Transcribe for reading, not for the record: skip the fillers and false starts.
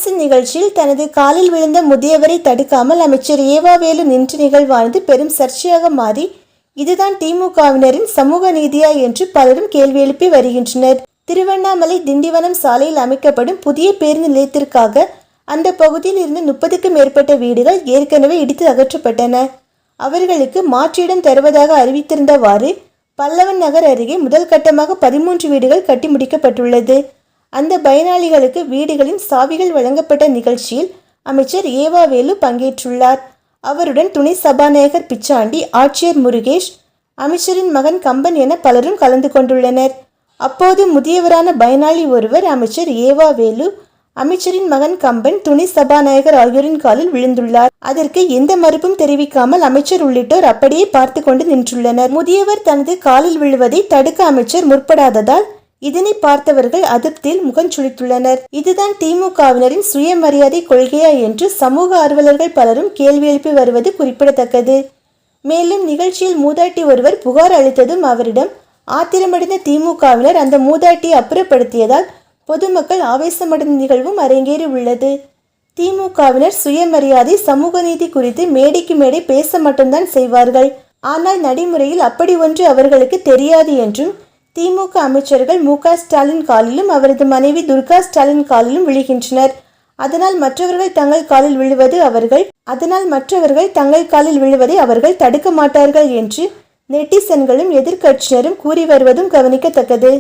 அரசு நிகழ்ச்சியில் தனது காலில் விழுந்த முதியவரை தடுக்காமல் அமைச்சர் ஏவாவேலு நின்ற நிகழ்வானது பெரும் சர்ச்சையாக மாறி இதுதான் திமுகவினரின் சமூக நீதியா என்று பலரும் கேள்வி எழுப்பி வருகின்றனர். திருவண்ணாமலை திண்டிவனம் சாலையில் அமைக்கப்படும் புதிய பேருந்து நிலையத்திற்காக அந்த பகுதியில் இருந்து 30க்கும் மேற்பட்ட வீடுகள் ஏற்கனவே இடித்து அகற்றப்பட்டன. அவர்களுக்கு மாற்றிடம் தருவதாக அறிவித்திருந்தவாறு பல்லவன் நகர் அருகே முதல் கட்டமாக 13 வீடுகள் கட்டி முடிக்கப்பட்டுள்ளது. அந்த பயனாளிகளுக்கு வீடுகளின் சாவிகள் வழங்கப்பட்ட நிகழ்ச்சியில் அமைச்சர் ஏவாவேலு பங்கேற்றுள்ளார். அவருடன் துணை சபாநாயகர் பிச்சாண்டி, ஆட்சியர் முருகேஷ், அமைச்சரின் மகன் கம்பன் என பலரும் கலந்து கொண்டுள்ளனர். அப்போது முதியவரான பயனாளி ஒருவர் அமைச்சர் ஏவாவேலு, அமைச்சரின் மகன் கம்பன், துணை சபாநாயகர் ஆகியோரின் காலில் விழுந்துள்ளார். அதற்கு எந்த மறுப்பும் தெரிவிக்காமல் அமைச்சர் உள்ளிட்டோர் அப்படியே பார்த்து கொண்டு நின்றுள்ளனர். முதியவர் தனது காலில் விழுவதை தடுக்க அமைச்சர் முற்படாததால் இதனை பார்த்தவர்கள் அதிருப்தியில் முகஞ்சுளித்துள்ளனர். இதுதான் திமுகவினரின் சுயமரியாதை கொள்கையா என்று சமூக ஆர்வலர்கள் பலரும் கேள்வி எழுப்பி வருவது குறிப்பிடத்தக்கது. மேலும் நிகழ்ச்சியில் மூதாட்டி ஒருவர் புகார் அளித்ததும் அவரிடம் ஆத்திரமடைந்த திமுகவினர் அந்த மூதாட்டியை அப்புறப்படுத்தியதால் பொதுமக்கள் ஆவேசமடைந்த நிகழ்வும் அரங்கேறி உள்ளது. திமுகவினர் சுயமரியாதை, சமூக நீதி குறித்து மேடைக்கு மேடை பேச மட்டும்தான் செய்வார்கள். ஆனால் நடைமுறையில் அப்படி ஒன்று அவர்களுக்கு தெரியாது என்றும் திமுக அமைச்சர்கள் மு.க. ஸ்டாலின் காலிலும் அவரது மனைவி துர்கா ஸ்டாலின் காலிலும் விழுகின்றனர். அதனால் மற்றவர்கள் தங்கள் காலில் விழுவதை அவர்கள் தடுக்க மாட்டார்கள் என்று நெட்டிசன்களும் எதிர்க்கட்சியினரும் கூறி வருவதும் கவனிக்கத்தக்கது.